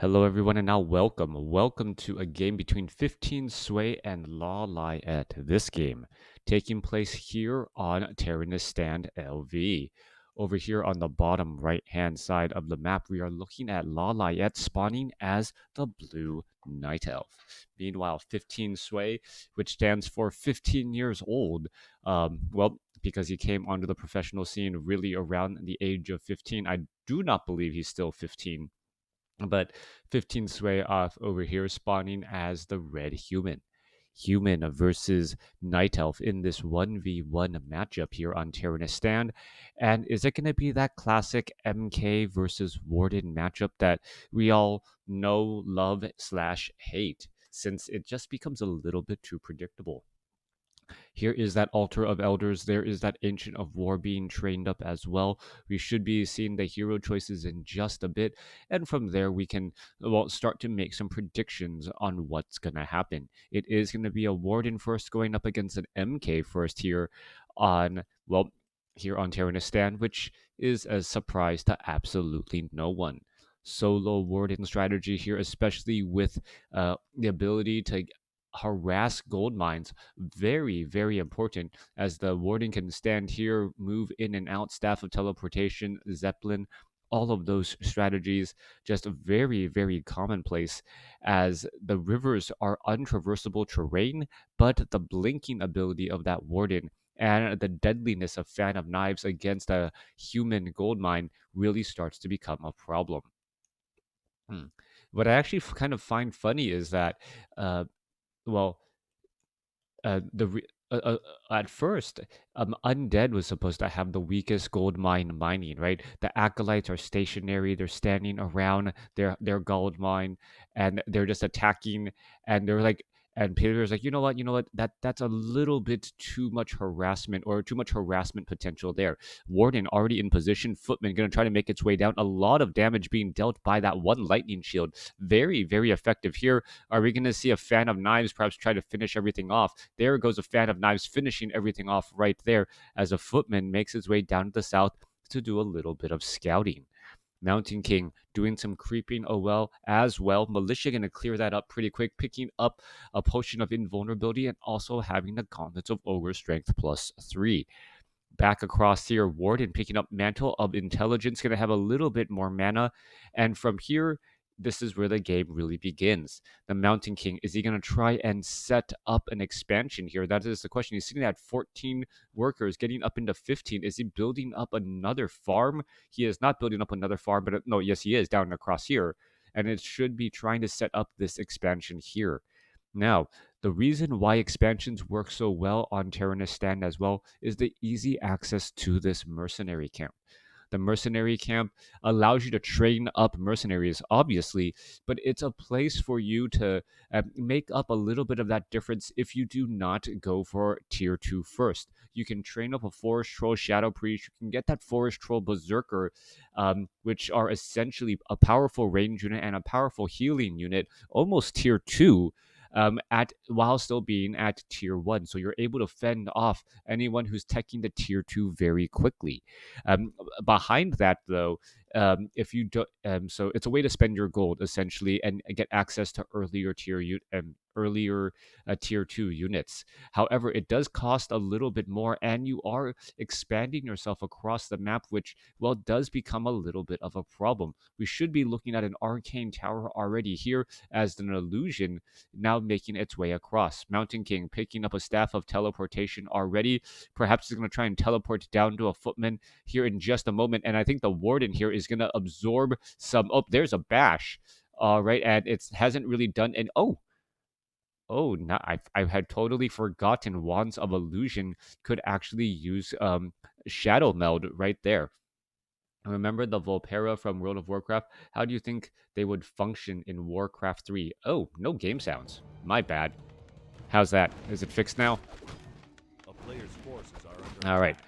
Hello everyone and now welcome to a game between 15 Sway and LawLiet. This game taking place here on Terranistan LV. Over here on the bottom right hand side of the map we are looking at LawLiet spawning as the blue night elf. Meanwhile 15 Sway, which stands for 15 years old, because he came onto the professional scene really around the age of 15. I do not believe he's still 15, but 15 Sway off over here spawning as the red human. Human versus Night Elf in this 1v1 matchup here on Terranistan. And is it going to be that classic MK versus Warden matchup that we all know, love, slash hate, since it just becomes a little bit too predictable? Here is that Altar of Elders. There is that Ancient of War being trained up as well. We should be seeing the hero choices in just a bit. And from there, we can start to make some predictions on what's going to happen. It is going to be a Warden first going up against an MK first here on, here on Terranistan, which is a surprise to absolutely no one. Solo Warden strategy here, especially with the ability to harass gold mines, very very important, as the warden can stand here, move in and out, staff of teleportation, zeppelin, all of those strategies just very very commonplace, as the rivers are untraversable terrain, but the blinking ability of that warden and the deadliness of fan of knives against a human gold mine really starts to become a problem. What I actually kind of find funny is that uh, well the re- at first, undead was supposed to have the weakest gold mine mining, right? The acolytes are stationary; they're standing around their gold mine, and they're just attacking. And they're like, and Peter's like, you know what, that's a little bit too much harassment, or too much harassment potential there. Warden already in position, Footman gonna try to make its way down. A lot of damage being dealt by that one lightning shield. Very very effective here. Are we going to see a fan of knives perhaps try to finish everything off? There goes a fan of knives finishing everything off right there, as a footman makes his way down to the south to do a little bit of scouting. Mountain King doing some creeping as well. Militia going to clear that up pretty quick, picking up a potion of invulnerability and also having the gauntlets of ogre strength +3. Back across here, Warden picking up Mantle of Intelligence, going to have a little bit more mana. And from here, this is where the game really begins. The Mountain King, is he going to try and set up an expansion here? That is the question. He's sitting at 14 workers, getting up into 15. Is he building up another farm? He is not building up another farm, but no, yes, he is down across here. And it should be trying to set up this expansion here. Now, the reason why expansions work so well on Terranistan as well is the easy access to this mercenary camp. The mercenary camp allows you to train up mercenaries, obviously, but it's a place for you to make up a little bit of that difference if you do not go for tier 2 first. You can train up a forest troll shadow priest, you can get that forest troll berserker, which are essentially a powerful range unit and a powerful healing unit, almost tier 2, at while still being at tier 1. So you're able to fend off anyone who's teching the tier 2 very quickly. Behind that, though, if you do, so it's a way to spend your gold essentially and get access to earlier tier 2 units. However, it does cost a little bit more, and you are expanding yourself across the map, which, well, does become a little bit of a problem. We should be looking at an arcane tower already here as an illusion now making its way across. Mountain King picking up a staff of teleportation already. Perhaps he's going to try and teleport down to a footman here in just a moment. And I think the warden here is going to absorb some. Oh, there's a bash. All right. And it hasn't really done. And no, I had totally forgotten Wands of Illusion could actually use Shadow Meld right there. Remember the Volpera from World of Warcraft? How do you think they would function in Warcraft 3? Oh, no game sounds. My bad. How's that? Is it fixed now? A player's forces are under All right.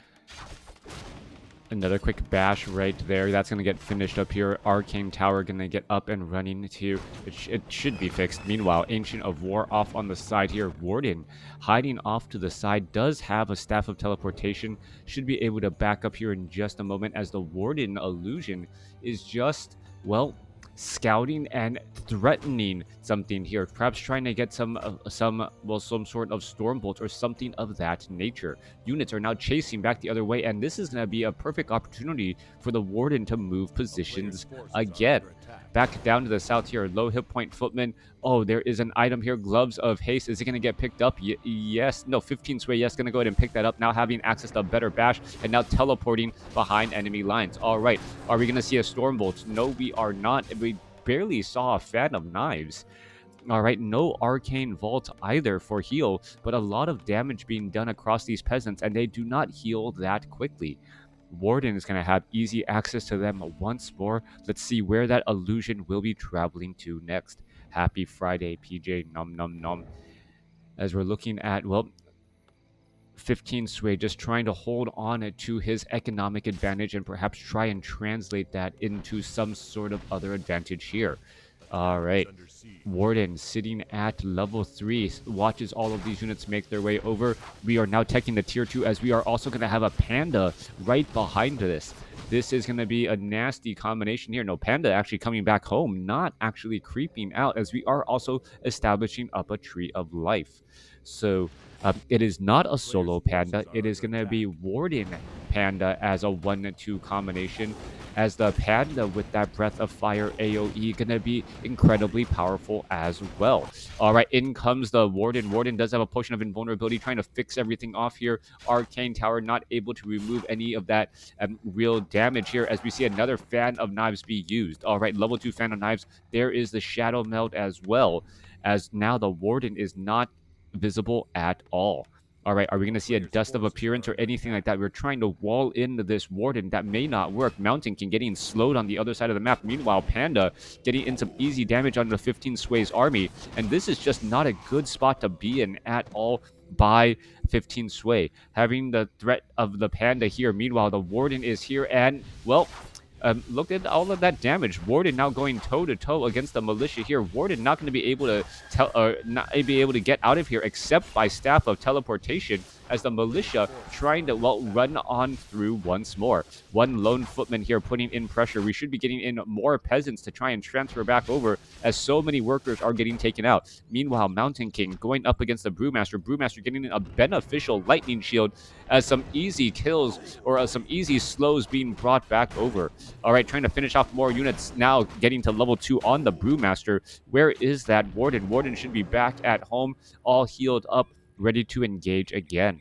Another quick bash right there. That's going to get finished up here. Arcane Tower going to get up and running too. It should be fixed. Meanwhile, Ancient of War off on the side here. Warden hiding off to the side does have a Staff of Teleportation. Should be able to back up here in just a moment, as the Warden illusion is just, well, scouting and threatening something here, perhaps trying to get some sort of stormbolt or something of that nature. Units are now chasing back the other way, and this is going to be a perfect opportunity for the warden to move A player's positions forces are again. under attack. Back down to the south here, low hit point footman. Oh, there is an item here, gloves of haste. Is it going to get picked up? Yes. No, 15 sway. Yes, going to go ahead and pick that up. Now having access to a better bash and now teleporting behind enemy lines. All right. Are we going to see a stormbolt? No, we are not. We barely saw a fan of knives. All right, no arcane vault either for heal, but a lot of damage being done across these peasants, and they do not heal that quickly. Warden is going to have easy access to them once more. Let's see where that illusion will be traveling to next. Happy Friday, PJ. Num num num. As we're looking at, well, 15 sway, just trying to hold on to his economic advantage and perhaps try and translate that into some sort of other advantage here. A All tower is right. under siege. Warden sitting at level 3 watches all of these units make their way over. We are now taking the tier 2 as we are also going to have a panda right behind this. This is going to be a nasty combination here. No, panda actually coming back home, not actually creeping out, as we are also establishing up a tree of life. So it is not a solo panda. It is going to be warden panda as a 1-2 combination, as the panda with that breath of fire AoE gonna be incredibly powerful as well. All right, in comes the warden. Warden does have a potion of invulnerability, trying to fix everything off here. Arcane tower not able to remove any of that real damage here, as we see another fan of knives be used. All right, level 2 fan of knives. There is the shadow meld as well, as now the warden is not visible at all. All right, are we going to see a dust of appearance or anything like that? We're trying to wall into this warden. That may not work. Mountain King getting slowed on the other side of the map. Meanwhile, Panda getting in some easy damage on the 15 Sway's army. And this is just not a good spot to be in at all by 15 Sway. Having the threat of the Panda here. Meanwhile, the warden is here and, well, look at all of that damage. Warden now going toe to toe against the militia here. Warden not going to be able to not be able to get out of here except by staff of teleportation, as the militia trying to, well, run on through once more. One lone footman here putting in pressure. We should be getting in more peasants to try and transfer back over, as so many workers are getting taken out. Meanwhile, Mountain King going up against the Brewmaster. Brewmaster getting in a beneficial lightning shield, as some easy kills or some easy slows being brought back over. All right, trying to finish off more units now, getting to level 2 on the Brewmaster. Where is that Warden? Warden should be back at home, all healed up, ready to engage again.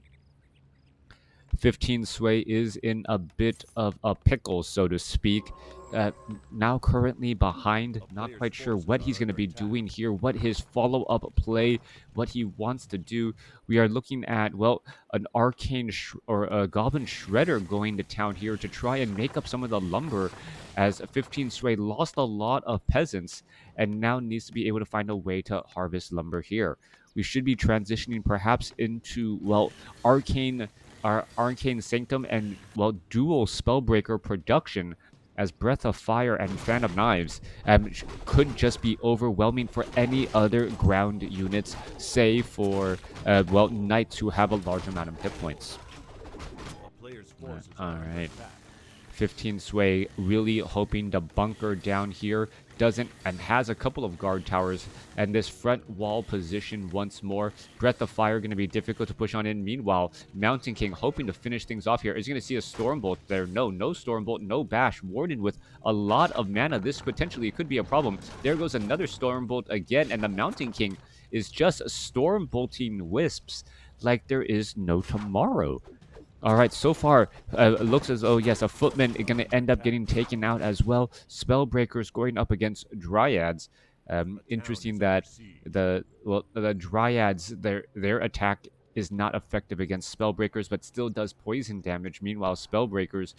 15 Sway is in a bit of a pickle, so to speak. Now currently behind, not quite sure what he's going to be doing here, what his follow-up play, what he wants to do. We are looking at, well, an arcane or a goblin shredder going to town here to try and make up some of the lumber, as 15 Sway lost a lot of peasants and now needs to be able to find a way to harvest lumber here. We should be transitioning perhaps into, well, our Arcane Sanctum and, well, dual Spellbreaker production, as Breath of Fire and Fan of Knives could just be overwhelming for any other ground units, save for, well, Knights who have a large amount of hit points. A player's forces All are under right. attack. 15 Sway really hoping to bunker down here. Doesn't, and has a couple of guard towers, and this front wall position once more. Breath of Fire going to be difficult to push on in. Meanwhile, Mountain King hoping to finish things off here. Is going to see a Stormbolt there. No Stormbolt, no Bash. Warden with a lot of mana. This potentially could be a problem. There goes another Stormbolt again, and the Mountain King is just Stormbolting wisps like there is no tomorrow. All right, so far, it looks as though, yes, a footman is going to end up getting taken out as well. Spellbreakers going up against Dryads. Interesting that the Dryads, their attack is not effective against Spellbreakers, but still does poison damage. Meanwhile, Spellbreakers,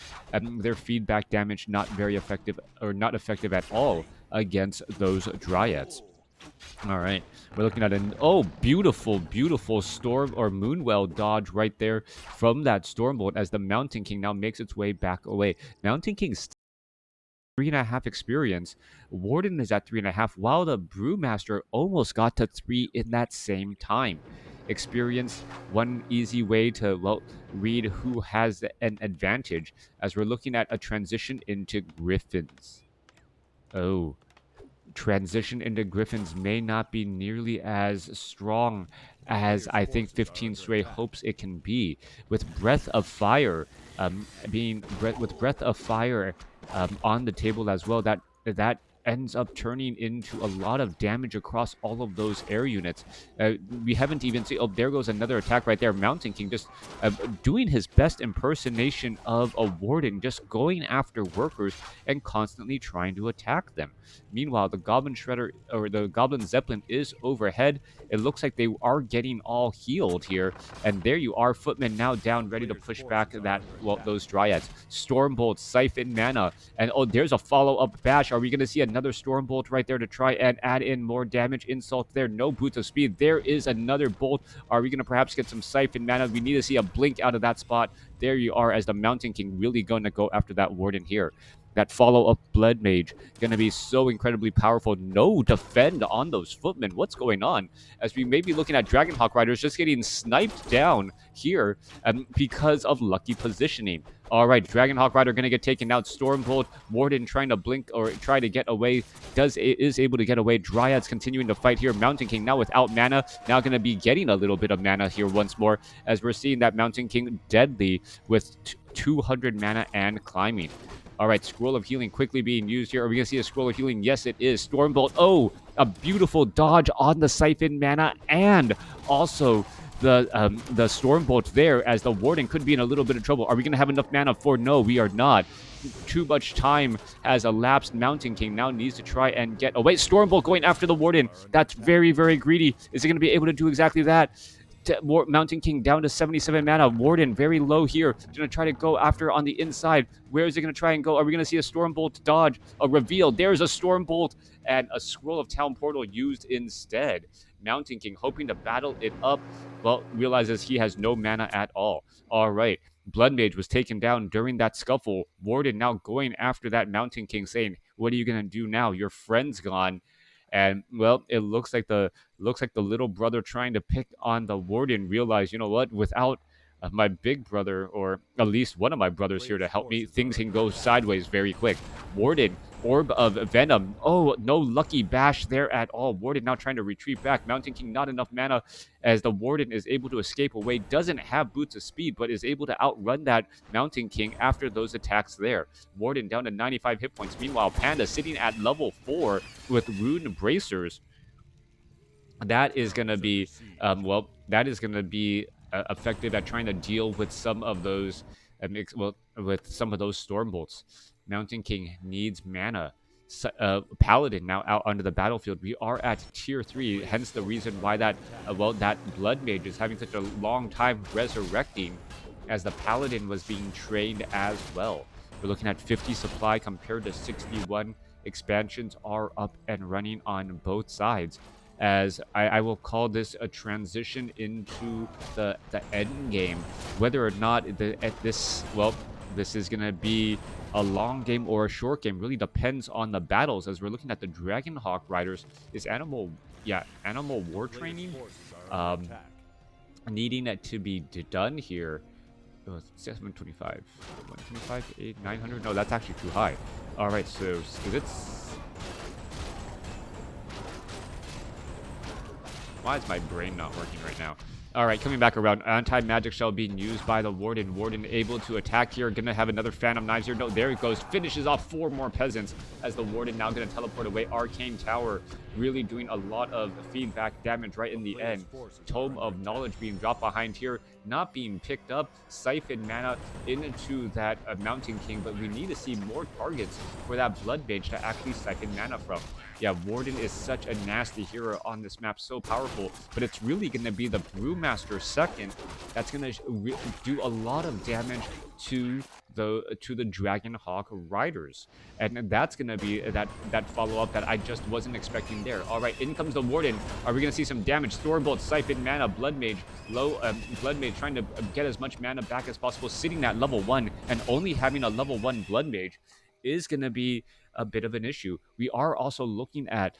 their feedback damage not very effective, or not effective at all against those Dryads. All right, we're looking at an, oh, beautiful storm or moonwell dodge right there from that stormbolt, as the Mountain King now makes its way back away. Mountain King's 3.5 experience. Warden is at 3.5, while the Brewmaster almost got to 3 in that same time. Experience, one easy way to, well, read who has an advantage, as we're looking at a transition into Griffins. Oh, transition into Griffins may not be nearly as strong as Players' I think forces are 15 under Sway attack. hopes it can be. With Breath of Fire, with Breath of Fire on the table as well, that ends up turning into a lot of damage across all of those air units. We haven't even seen. Oh, there goes another attack right there. Mountain King just doing his best impersonation of a warden, just going after workers and constantly trying to attack them. Meanwhile, the Goblin Shredder or the Goblin Zeppelin is overhead. It looks like they are getting all healed here, and there you are, Footman now down, ready to Players' push back forces are under attack. those Dryads. Stormbolt, Siphon Mana, and oh, there's a follow-up bash. Are we going to see another Stormbolt right there to try and add in more damage? Insult there, no boots of speed. There is another bolt. Are we going to perhaps get some Siphon Mana? We need to see a blink out of that spot. There you are, as the Mountain King really going to go after that Warden here. That follow-up Blood Mage going to be so incredibly powerful. No defend on those footmen. What's going on? As we may be looking at Dragonhawk Riders just getting sniped down here because of lucky positioning. All right, Dragonhawk Rider going to get taken out. Stormbolt, Warden trying to blink or try to get away, is able to get away. Dryads continuing to fight here. Mountain King now without mana, now going to be getting a little bit of mana here once more, as we're seeing that Mountain King deadly with 200 mana and climbing. All right, Scroll of Healing quickly being used here. Are we going to see a Scroll of Healing? Yes, it is. Stormbolt. Oh, a beautiful dodge on the Siphon Mana, and also the Stormbolt there, as the Warden could be in a little bit of trouble. Are we going to have enough mana for? No, we are not. Too much time has elapsed. Mountain King now needs to try and get away. Stormbolt going after the Warden. That's very, very greedy. Is he going to be able to do exactly that? Mountain King down to 77 mana. Warden very low here. Going to try to go after on the inside. Where is he going to try and go? Are we going to see a Stormbolt dodge? A reveal. There's a Stormbolt and a Scroll of Town Portal used instead. Mountain King hoping to battle it up. Well, realizes he has no mana at all. All right. Blood Mage was taken down during that scuffle. Warden now going after that Mountain King, saying, "What are you gonna do now? Your friend's gone." And well, it looks like the little brother trying to pick on the Warden realized, you know what? Without my big brother, or at least one of my brothers here to help me, things can go sideways very quick. Warden, Orb of Venom. Oh, no lucky bash there at all. Warden now trying to retreat back. Mountain King not enough mana, as the Warden is able to escape away. Doesn't have boots of speed, but is able to outrun that Mountain King after those attacks there. Warden down to 95 hit points. Meanwhile, Panda sitting at level 4 with Rune Bracers. That is going to be, that is going to be effective at trying to deal with some of those, with some of those Stormbolts. Mountain King needs mana. Paladin now out onto the battlefield. We are at tier 3, hence the reason why that, that Blood Mage is having such a long time resurrecting, as the Paladin was being trained as well. We're looking at 50 supply compared to 61. Expansions are up and running on both sides, as I will call this a transition into the end game. Whether or not this is going to be a long game or a short game really depends on the battles, as we're looking at the Dragonhawk Riders. Is animal war training needing it to be done here. 725, 125, 8, 900. No, that's actually too high. All right, so is it? Why is my brain not working right now? All right, coming back around. Anti-magic shell being used by the Warden. Warden able to attack here. Gonna have another Phantom Knives here. No, there it goes. Finishes off 4 more peasants, as the Warden now gonna teleport away. Arcane Tower really doing a lot of feedback damage right in the end. Tome of Knowledge being dropped behind here, not being picked up. Siphon Mana into that Mountain King, but we need to see more targets for that Blood Mage to actually siphon mana from. Yeah, Warden is such a nasty hero on this map, so powerful, but it's really going to be the Brewmaster second that's going to do a lot of damage to the Dragonhawk Riders, and that's going to be that follow-up that I just wasn't expecting there. All right, in comes the Warden. Are we going to see some damage? Stormbolt, Siphon Mana, Blood Mage, Blood Mage trying to get as much mana back as possible, sitting at level 1, and only having a level 1 Blood Mage is going to be a bit of an issue. We are also looking at,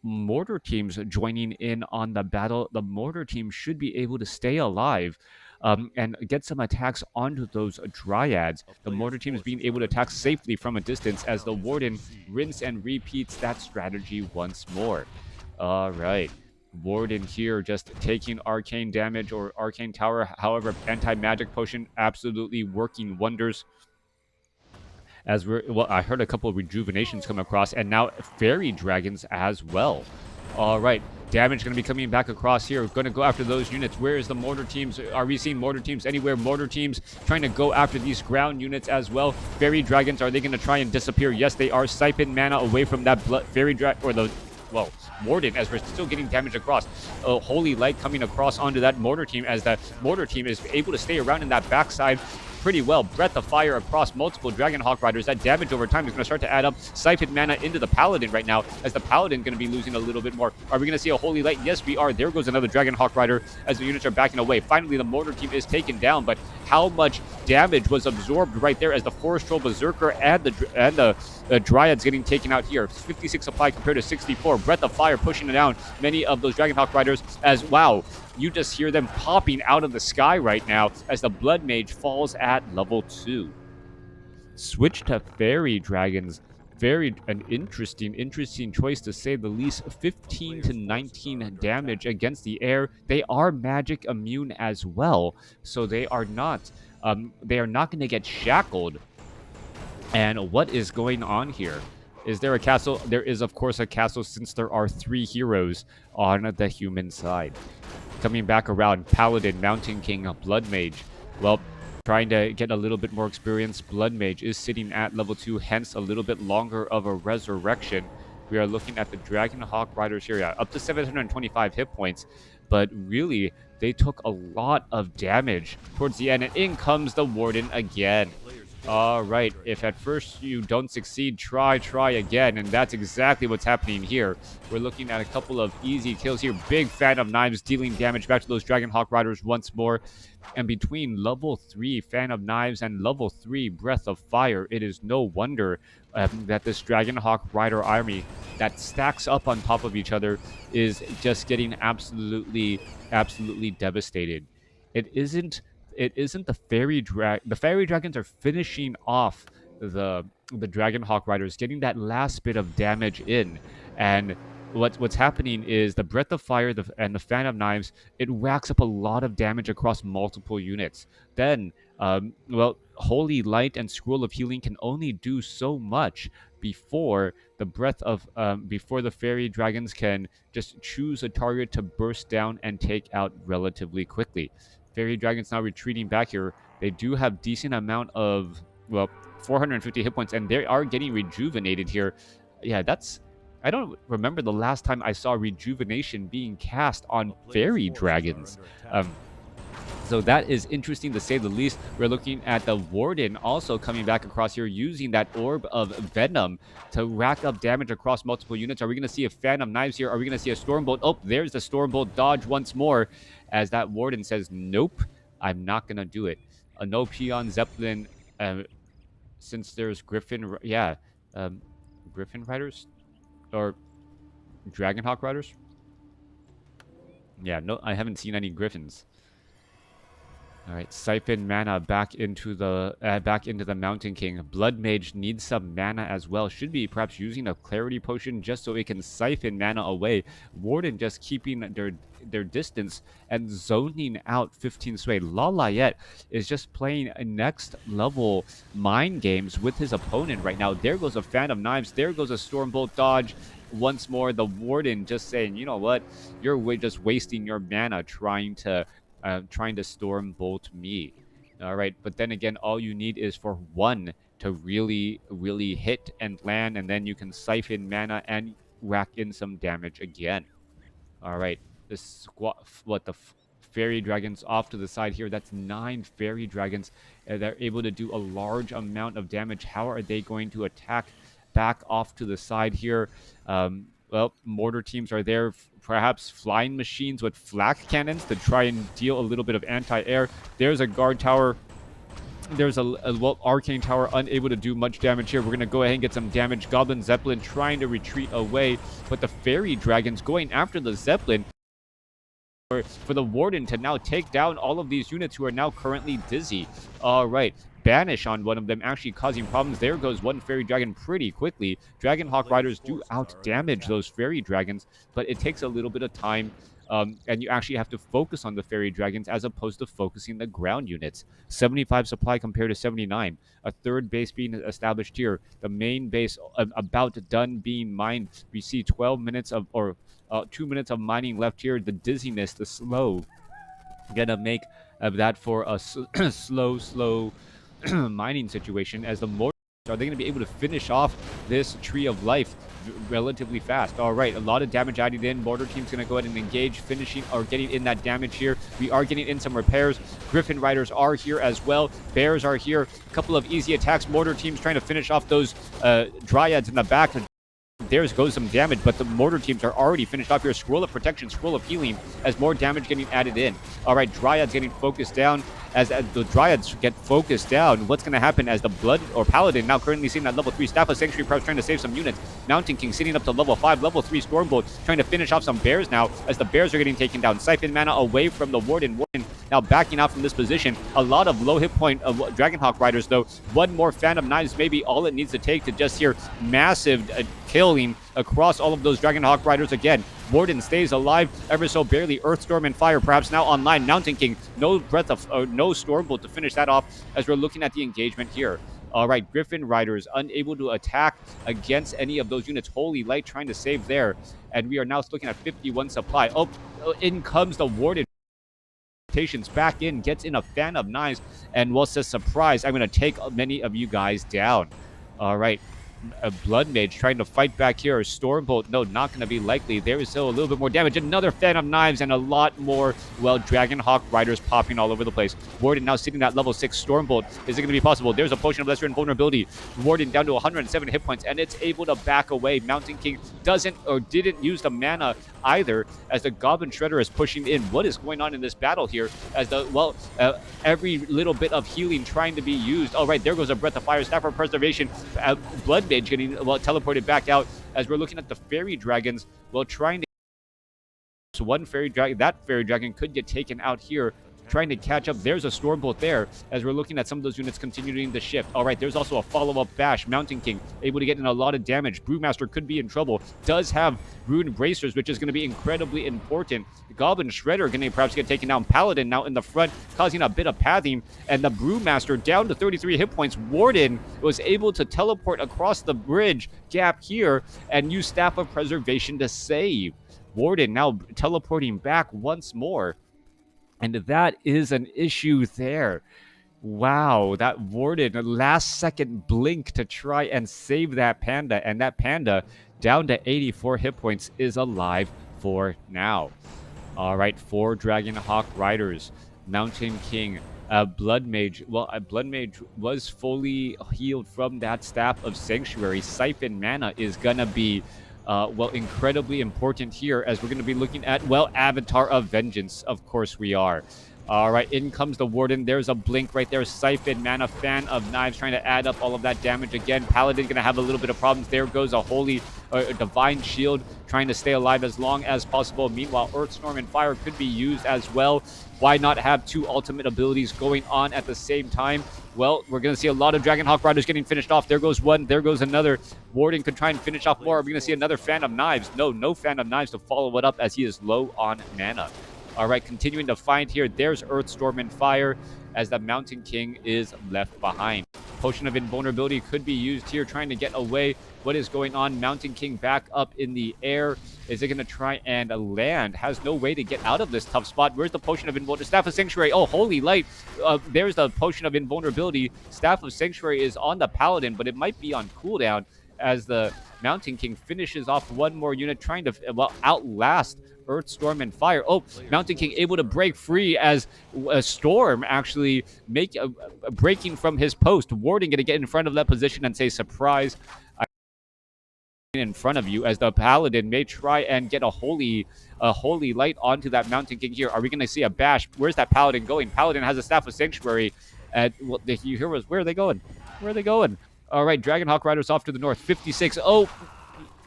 mortar teams joining in on the battle. The mortar team should be able to stay alive and get some attacks onto those dryads. A The player's mortar team is being forces able are to under attack attack. safely from a distance as the Town is under warden siege. rinse and repeats that strategy once more. All right. Warden here just taking arcane damage or arcane tower. However, anti-magic potion absolutely working wonders. As we're, well, I heard a couple of rejuvenations come across, and now fairy dragons as well. All right, damage going to be coming back across here. Going to go after those units. Where is the mortar teams? Are we seeing mortar teams anywhere? Mortar teams trying to go after these ground units as well. Fairy dragons, are they going to try and disappear? Yes, they are. Siphon mana away from that fairy dragon, or the, well, warden, as we're still getting damage across. Holy light coming across onto that mortar team, as that mortar team is able to stay around in that backside pretty well. Breath of fire across multiple Dragonhawk Riders. That damage over time is going to start to add up. Siphon mana into the Paladin right now, as the Paladin going to be losing a little bit more. Are we going to see a Holy Light? Yes, we are. There goes another Dragonhawk Rider as the units are backing away. Finally, the Mortar team is taken down, but how much damage was absorbed right there as the Forest Troll Berserker and the Dryads getting taken out here. 56 supply compared to 64. Breath of fire pushing down many of those Dragonhawk Riders as, wow, you just hear them popping out of the sky right now as the Blood Mage falls at level 2. Switch to Fairy Dragons. Very an interesting choice to say the least. 15 to 19 damage against the air. They are magic immune as well, so they are not going to get shackled. And what is going on here? Is there a castle? There is, of course, a castle, since there are 3 heroes on the human side. Coming back around, Paladin, Mountain King, Blood Mage. Well, trying to get a little bit more experience. Blood Mage is sitting at level 2, hence a little bit longer of a resurrection. We are looking at the Dragonhawk Riders here, yeah, up to 725 hit points. But really, they took a lot of damage towards the end. And in comes the Warden again. All right, if at first you don't succeed, try again, and that's exactly what's happening here. We're looking at a couple of easy kills here. Big Fan of Knives dealing damage back to those Dragonhawk Riders once more. And between level 3 Fan of Knives and level 3 Breath of Fire, it is no wonder that this Dragonhawk Rider army that stacks up on top of each other is just getting absolutely devastated. It isn't the the fairy dragons are finishing off the Dragonhawk Riders, getting that last bit of damage in. And what's happening is the Breath of Fire and the Fan of Knives, it racks up a lot of damage across multiple units. Then well, Holy Light and Scroll of Healing can only do so much before before the fairy dragons can just choose a target to burst down and take out relatively quickly. Fairy Dragons now retreating back here. They do have decent amount of, well, 450 hit points, and they are getting rejuvenated here. Yeah, that's... I don't remember the last time I saw rejuvenation being cast on Fairy Dragons. So that is interesting to say the least. We're looking at the Warden also coming back across here, using that Orb of Venom to rack up damage across multiple units. Are we going to see a Fan of Knives here? Are we going to see a Stormbolt? Oh, there's the Stormbolt dodge once more, as that Warden says, nope, I'm not going to do it. A no Peon Zeppelin, since there's Griffin, yeah, Griffin Riders? Or Dragonhawk Riders? Yeah, no, I haven't seen any Griffins. All right, siphon mana back into the Mountain King. Blood Mage needs some mana as well. Should be perhaps using a Clarity Potion just so it can siphon mana away. Warden just keeping their distance and zoning out 15 Sway. LawLiet is just playing next level mind games with his opponent right now. There goes a Fan of Knives. There goes a Stormbolt dodge. Once more, the Warden just saying, you know what, you're just wasting your mana trying to storm bolt me. All right, but then again, all you need is for one to really hit and land, and then you can siphon mana and rack in some damage again. All right, the fairy dragons off to the side here. That's 9 fairy dragons. They're able to do a large amount of damage. How are they going to attack back off to the side here? Well, mortar teams are there. Perhaps flying machines with flak cannons to try and deal a little bit of anti-air. There's a guard tower. There's a arcane tower unable to do much damage here. We're going to go ahead and get some damage. Goblin Zeppelin trying to retreat away, but the fairy dragons going after the Zeppelin. for the Warden to now take down all of these units who are now currently dizzy. All right. Banish on one of them, actually causing problems. There goes one Fairy Dragon pretty quickly. Dragonhawk Riders do out-damage those Fairy Dragons, but it takes a little bit of time, and you actually have to focus on the Fairy Dragons as opposed to focusing the ground units. 75 supply compared to 79. A third base being established here. The main base about done being mined. We see 12 minutes of, or 2 minutes of mining left here. The dizziness, the slow, gonna make that for a slow mining situation, as the mortar are they going to be able to finish off this tree of life relatively fast. All right, a lot of damage added in. Mortar team's going to go ahead and engage, finishing or getting in that damage here. We are getting in some repairs. Griffin Riders are here as well. Bears are here. A couple of easy attacks. Mortar team's trying to finish off those Dryads in the back. There goes some damage, but the mortar teams are already finished off here. Scroll of protection, scroll of healing, as more damage getting added in. All right, Dryads getting focused down. As the Dryads get focused down, what's going to happen as the Blood or Paladin now currently sitting at level 3. Staff of Sanctuary perhaps trying to save some units. Mountain King sitting up to level 5. Level 3 Stormbolt trying to finish off some Bears now, as the Bears are getting taken down. Siphon mana away from the Warden. Warden now backing out from this position. A lot of low hit point of Dragonhawk Riders, though. One more Phantom Knives maybe all it needs to take to just hear massive killing across all of those Dragonhawk Riders again. Warden stays alive ever so barely. Earthstorm and Fire perhaps now online. Mountain King, no breath of no Stormbolt to finish that off, as we're looking at the engagement here. All right, Griffin Riders unable to attack against any of those units. Holy Light trying to save there, and we are now looking at 51 supply. Oh, in comes the Warden. Back in, gets in a Fan of Knives, and was a surprise. I'm going to take many of you guys down. All right. A Blood Mage trying to fight back here. Stormbolt, no, not going to be likely. There is still a little bit more damage. Another Fan of Knives and a lot more, well, Dragonhawk Riders popping all over the place. Warden now sitting at level 6. Stormbolt, is it going to be possible? There's a Potion of Lesser Invulnerability. Warden down to 107 hit points, and it's able to back away. Mountain King doesn't or didn't use the mana either, as the Goblin Shredder is pushing in. What is going on in this battle here? As the, well, every little bit of healing trying to be used. All right, there goes a Breath of Fire. Staff of Preservation. Blood Mage getting, well, teleported back out, as we're looking at the Fairy Dragons, well, trying to... So one Fairy Dragon, that Fairy Dragon could get taken out here, trying to catch up. There's a Stormbolt there, as we're looking at some of those units continuing to shift. All right, there's also a follow-up Bash. Mountain King able to get in a lot of damage. Brewmaster could be in trouble. Does have Rune Bracers, which is going to be incredibly important. The Goblin Shredder going to perhaps get taken down. Paladin now in the front, causing a bit of pathing. And the Brewmaster down to 33 hit points. Warden was able to teleport across the bridge gap here and use Staff of Preservation to save. Warden now teleporting back once more. And that is an issue there. Wow, that Warden, last second blink to try and save that Panda. And that Panda, down to 84 hit points, is alive for now. All right, 4 Dragonhawk Riders. Mountain King, Blood Mage. Well, Blood Mage was fully healed from that Staff of Sanctuary. Siphon mana is going to be... well, incredibly important here, as we're going to be looking at, well, Avatar of Vengeance. Of course we are. All right, in comes the Warden. There's a blink right there. Siphon mana, Fan of Knives, trying to add up all of that damage again. Paladin going to have a little bit of problems. There goes a Holy Divine Shield, trying to stay alive as long as possible. Meanwhile, Earthstorm and Fire could be used as well. Why not have 2 ultimate abilities going on at the same time? Well, we're going to see a lot of Dragonhawk Riders getting finished off. There goes one. There goes another. Warden could try and finish off more. Are we going to see another Fan of Knives? No Fan of Knives to follow it up, as he is low on mana. All right, continuing to find here. There's Earthstorm and Fire, as the Mountain King is left behind. Potion of Invulnerability could be used here, trying to get away. What is going on? Mountain King back up in the air. Is it going to try and land? Has no way to get out of this tough spot. Where's the Potion of Invulnerability? Staff of Sanctuary. Oh, Holy Light. There's the Potion of Invulnerability. Staff of Sanctuary is on the Paladin, but it might be on cooldown, as the Mountain King finishes off one more unit, trying to, well, outlast Earthstorm and Fire. Oh, Mountain King able to break free, as a Storm actually breaking from his post. Warden going to get in front of that position and say, surprise, I'm in front of you, as the Paladin may try and get a holy light onto that Mountain King here. Are we going to see a bash? Where's that Paladin going? Paladin has a Staff of Sanctuary. Well, the heroes, where are they going? Where are they going? All right, Dragonhawk Riders off to the north. 56. Oh,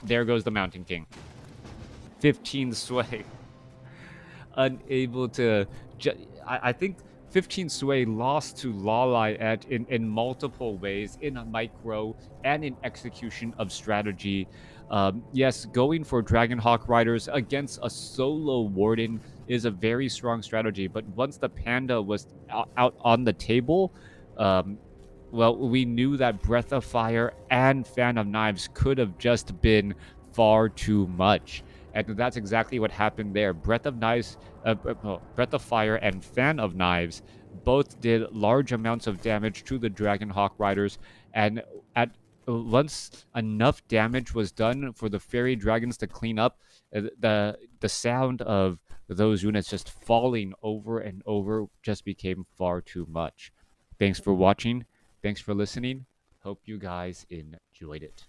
there goes the Mountain King. 15 sway. unable to. I think 15 Sway lost to LawLiet in multiple ways, in a micro and in execution of strategy. Yes, going for Dragonhawk Riders against a solo Warden is a very strong strategy, but once the Panda was out on the table, um, well, we knew that Breath of Fire and Fan of Knives could have just been far too much. And that's exactly what happened there. Breath of Fire and Fan of Knives both did large amounts of damage to the Dragonhawk Riders, and at once enough damage was done for the fairy dragons to clean up, the sound of those units just falling over and over just became far too much. Thanks for watching. Thanks for listening. Hope you guys enjoyed it.